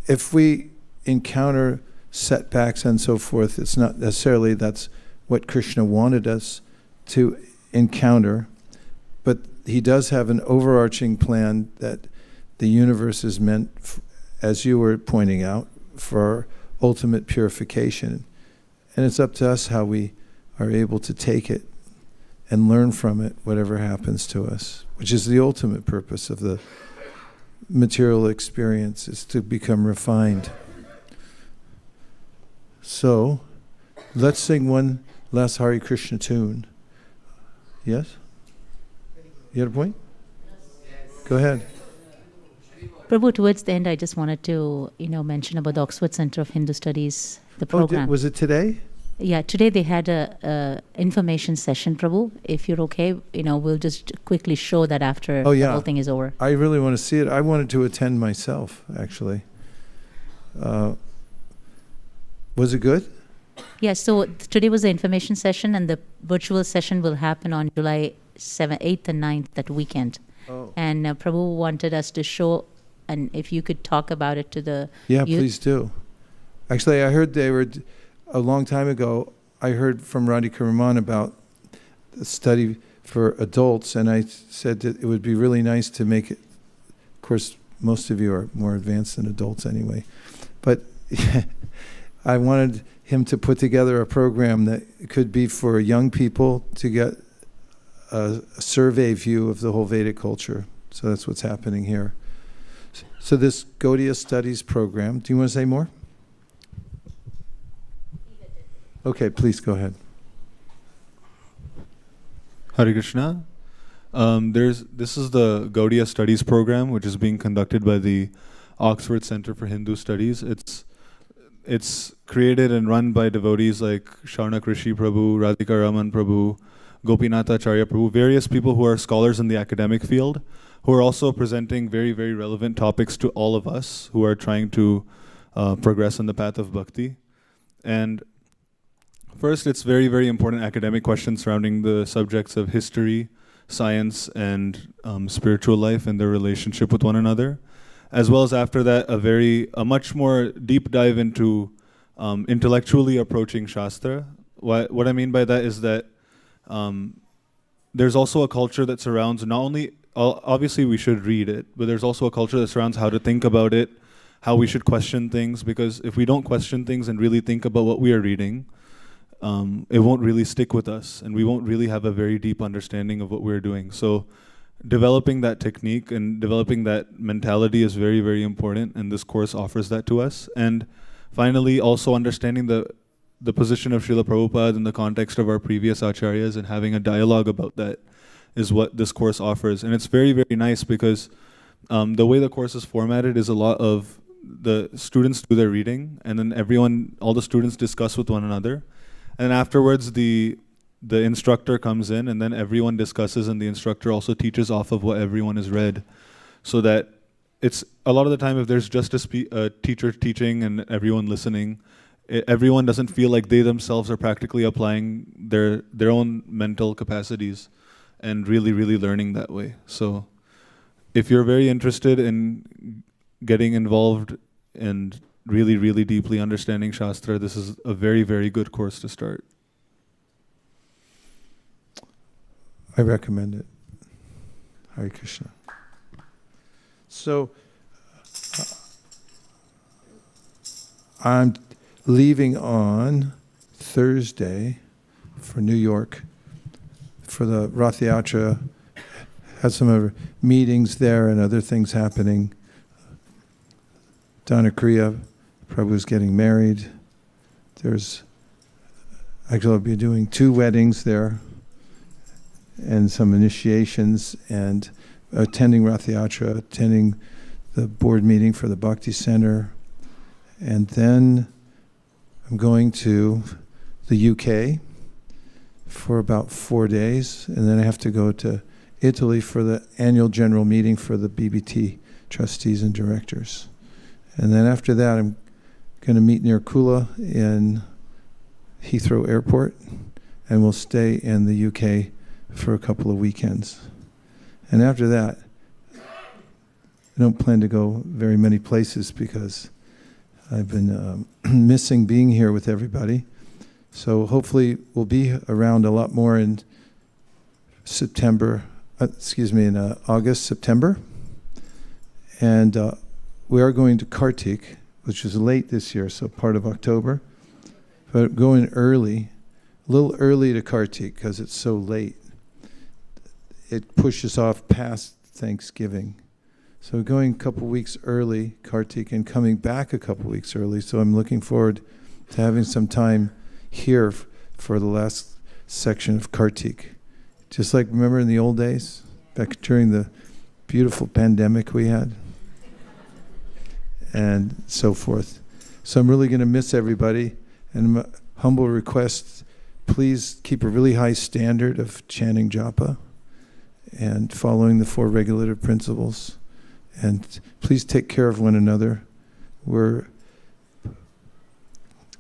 If we encounter setbacks and so forth, it's not necessarily that's what Krishna wanted us to encounter, but he does have an overarching plan that the universe is meant, as you were pointing out, for ultimate purification. And it's up to us how we are able to take it and learn from it, whatever happens to us, which is the ultimate purpose of the material experience, is to become refined. So, let's sing one last Hare Krishna tune. Yes? You had a point? Go ahead. Prabhu, towards the end, I just wanted to, mention about the Oxford Center of Hindu Studies, the program. Was it today? Yeah, today they had a information session, Prabhu. If you're okay, we'll just quickly show that after the whole thing is over. I really want to see it. I wanted to attend myself, actually. Was it good? Yeah, so today was the information session, and the virtual session will happen on July 8th and 9th, that weekend. Oh. And Prabhu wanted us to show, and if you could talk about it to the Yeah, youth. please do. Actually, I heard a long time ago, I heard from Radhika Raman about the study for adults, and I said that it would be really nice to make it, of course, most of you are more advanced than adults anyway, but I wanted him to put together a program that could be for young people to get a survey view of the whole Vedic culture. So that's what's happening here. So this Gaudiya Studies program, do you want to say more? Okay, please go ahead. Hare Krishna. This is the Gaudiya Studies program, which is being conducted by the Oxford Center for Hindu Studies. It's created and run by devotees like Sharnak Rishi Prabhu, Radhika Raman Prabhu, Gopinath Acharya Prabhu, various people who are scholars in the academic field, who are also presenting very, very relevant topics to all of us who are trying to progress on the path of bhakti. And first, it's very, very important academic questions surrounding the subjects of history, science, and spiritual life and their relationship with one another. As well as after that, a much more deep dive into intellectually approaching Shastra. What I mean by that is that there's also a culture that surrounds not only, obviously we should read it, but there's also a culture that surrounds how to think about it, how we should question things, because if we don't question things and really think about what we are reading, it won't really stick with us, and we won't really have a very deep understanding of what we're doing. So developing that technique and developing that mentality is very, very important, and this course offers that to us. And finally, also understanding the position of Srila Prabhupada in the context of our previous acharyas and having a dialogue about that is what this course offers. And it's very, very nice because the way the course is formatted is a lot of the students do their reading, and then all the students discuss with one another. And afterwards, the instructor comes in, and then everyone discusses, and the instructor also teaches off of what everyone has read. So that it's a lot of the time, if there's just a teacher teaching and everyone listening, everyone doesn't feel like they themselves are practically applying their own mental capacities and really, really learning that way. So if you're very interested in getting involved and really, really deeply understanding Shastra, this is a very, very good course to start. I recommend it. Hare Krishna. So, I'm leaving on Thursday for New York for the Rath Yatra. Had some other meetings there and other things happening. Dhanakriya Prabhu's getting married. I'll be doing 2 weddings there and some initiations, and attending Rath Yatra, attending the board meeting for the Bhakti Center. And then I'm going to the UK for about 4 days, and then I have to go to Italy for the annual general meeting for the BBT trustees and directors. And then after that, I'm going to meet near Kula in Heathrow Airport, and we'll stay in the UK for a couple of weekends. And after that, I don't plan to go very many places because I've been missing being here with everybody. So hopefully we'll be around a lot more in August, September. And we are going to Kartik, which is late this year, so part of October. But going early, a little early to Kartik because it's so late. It pushes off past Thanksgiving. So going a couple weeks early, Kartik, and coming back a couple weeks early. So I'm looking forward to having some time here for the last section of Kartik. Just like, remember in the old days, back during the beautiful pandemic we had, and so forth. So I'm really going to miss everybody, and my humble request, please keep a really high standard of chanting japa and following the 4 regulative principles. And please take care of one another. We're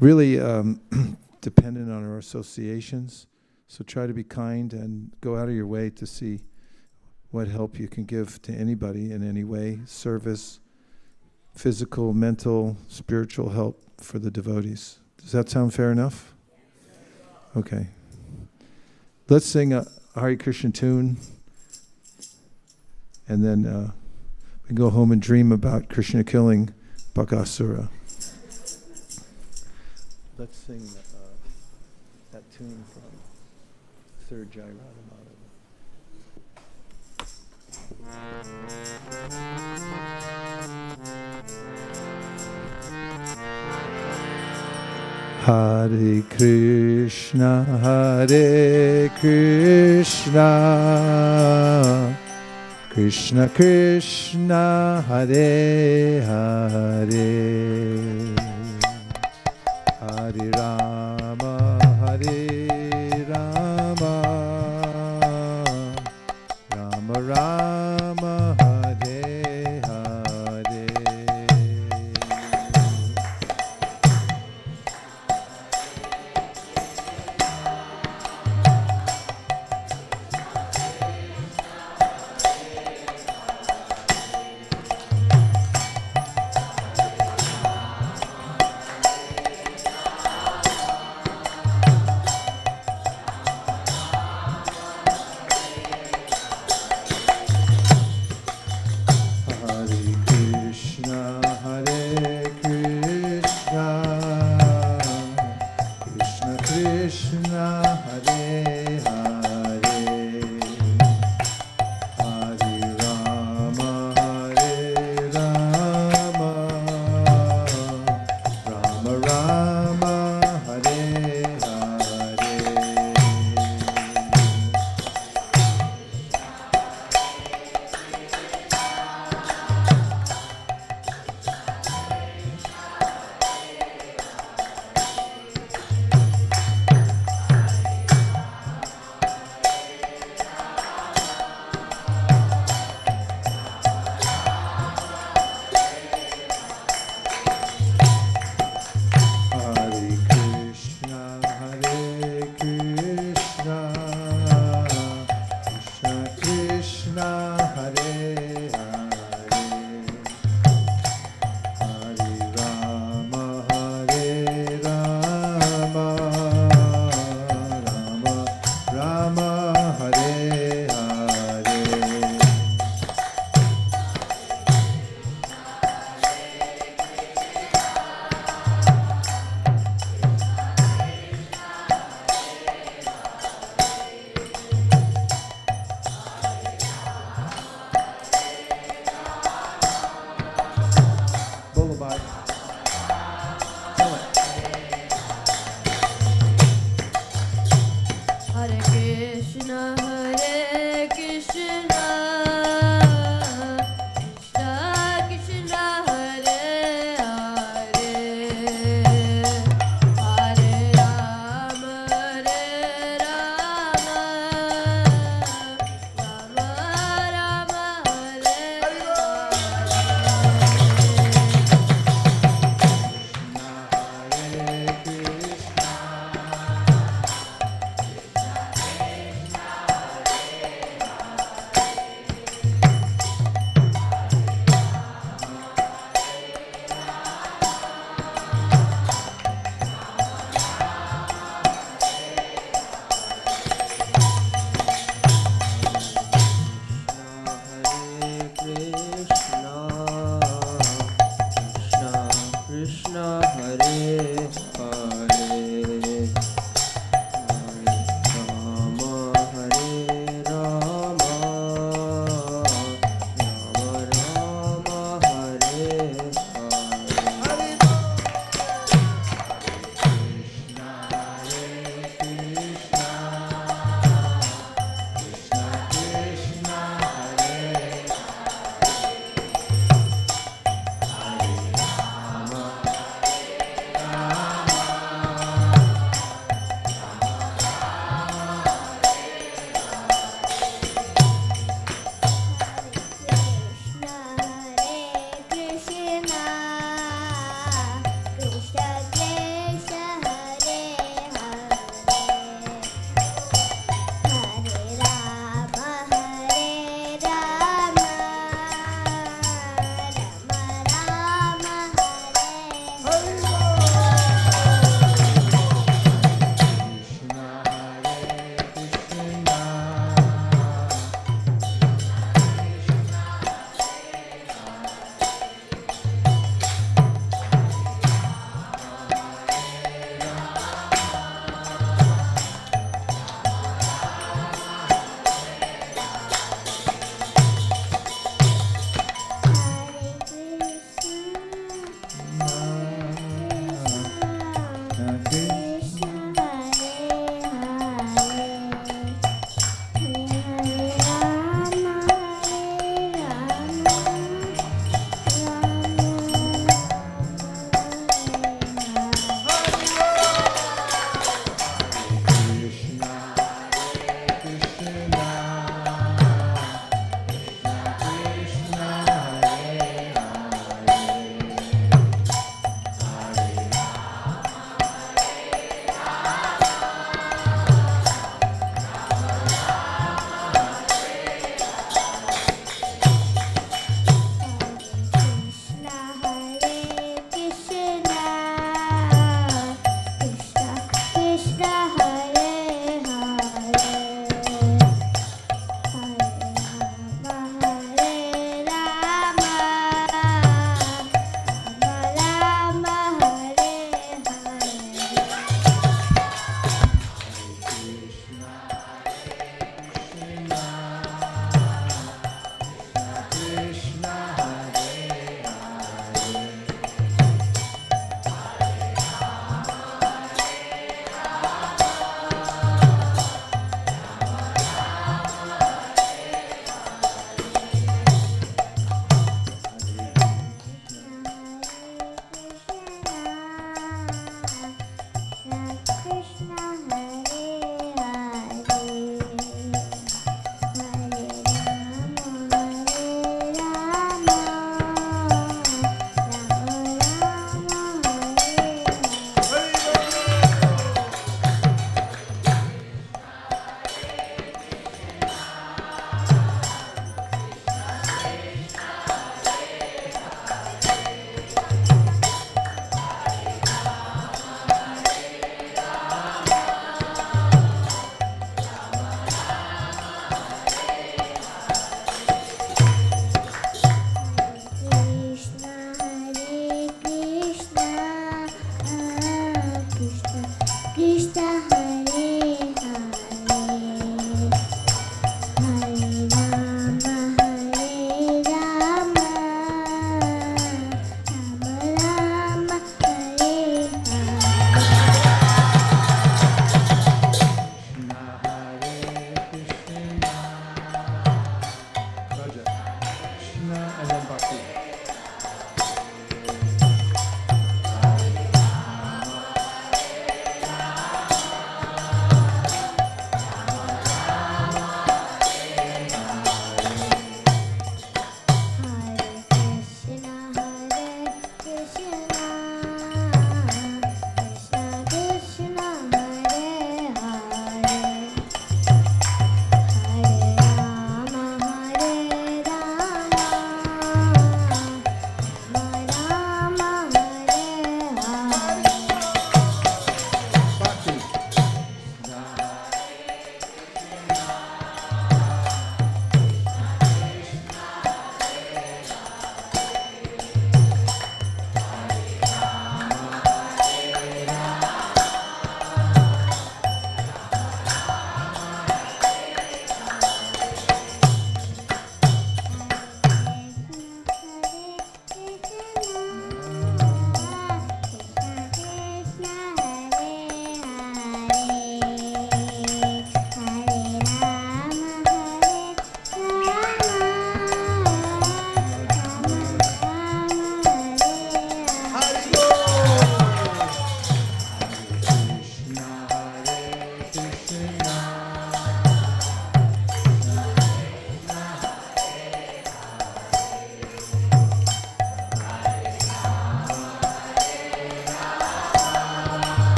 really dependent on our associations, so try to be kind and go out of your way to see what help you can give to anybody in any way, service, physical, mental, spiritual help for the devotees. Does that sound fair enough? Okay. Let's sing a Hare Krishna tune, and then we go home and dream about Krishna killing Bakasura. Let's sing that tune from Third Jai Radha Madhava. Hare Krishna, Krishna Krishna, Hare Hare, Hare Rama, Hare Rama, Rama Rama, Hare Hare.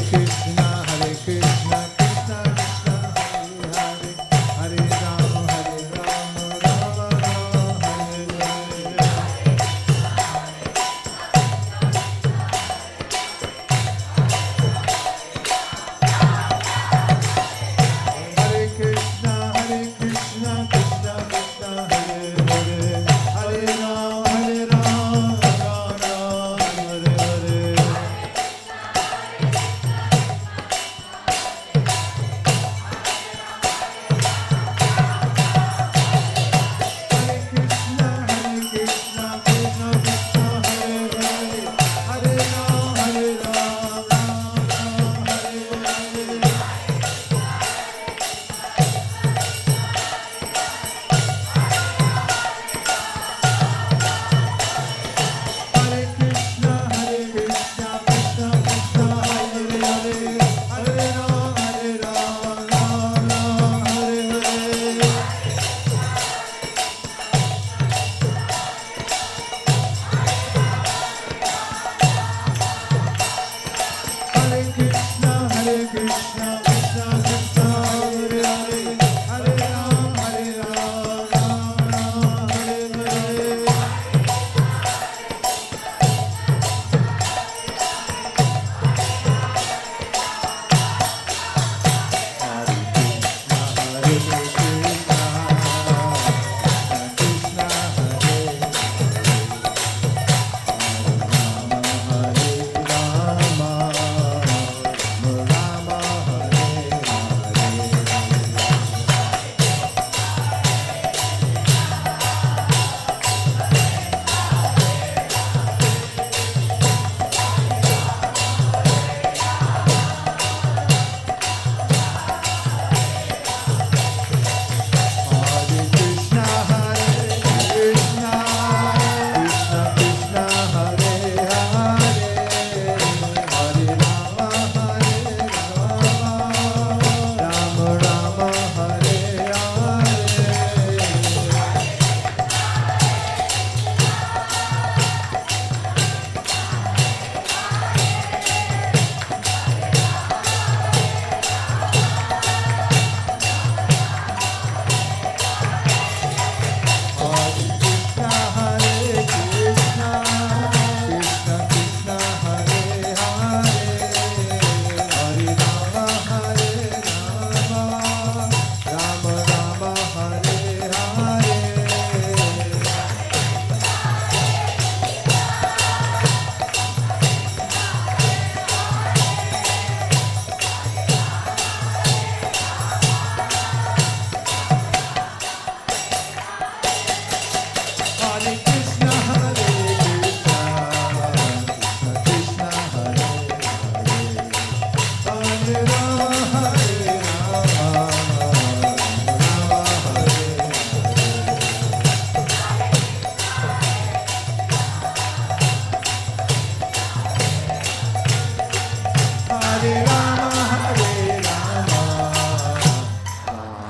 Krishna, Krishna Krishna, Hare Hare, Hare Rama, Rama Rama, Hare Hare. Hare Krishna, Krishna Krishna, Hare Hare, Hare Rama, Rama Rama, Hare Hare. Hare Krishna, Krishna Krishna, Hare Hare, Hare Rama, Rama Rama, Hare Hare. Hare Krishna, Krishna Krishna, Hare Hare, Hare Rama, Rama Rama, Hare Hare. Hare Krishna, Krishna Krishna, Hare Hare, Hare Rama,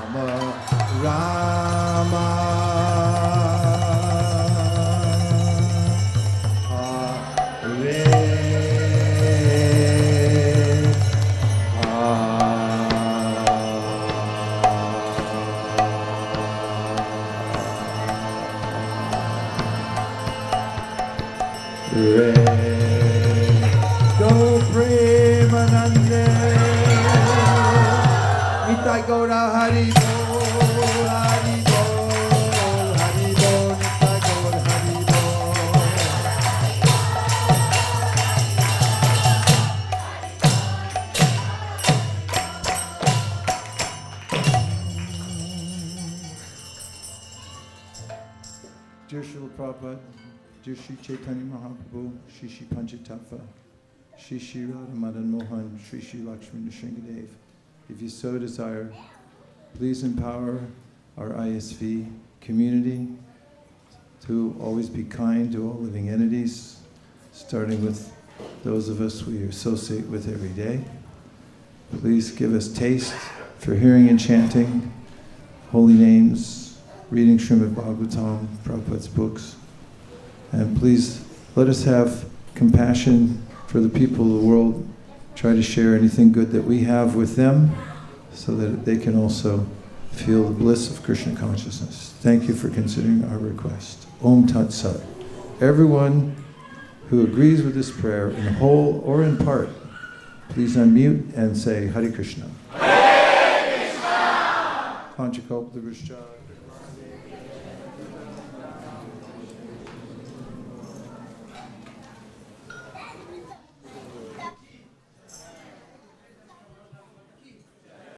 Rama Rama, Hare Hare. Go Premanande, Nitai Gaura Hari Bol, Hari Bol, Hari Bol, Nitai Gaura Hari Bol. Dear Srila Prabhupada, dear Sri Chaitanya Mahaprabhu, Shri Shri Panchatattva, Shri Shri Radha Madan Mohan, Shri Shri Lakshmi Nrsingadev, if you so desire, please empower our ISV community to always be kind to all living entities, starting with those of us we associate with every day. Please give us taste for hearing and chanting holy names, reading Srimad Bhagavatam, Prabhupada's books, and please let us have compassion for the people of the world try to share anything good that we have with them so that they can also feel the bliss of Krishna consciousness. Thank you for considering our request. Om Tat Sat. Everyone who agrees with this prayer in whole or in part, please unmute and say Hare Krishna. Hare Krishna. Panchakalpa Krishna.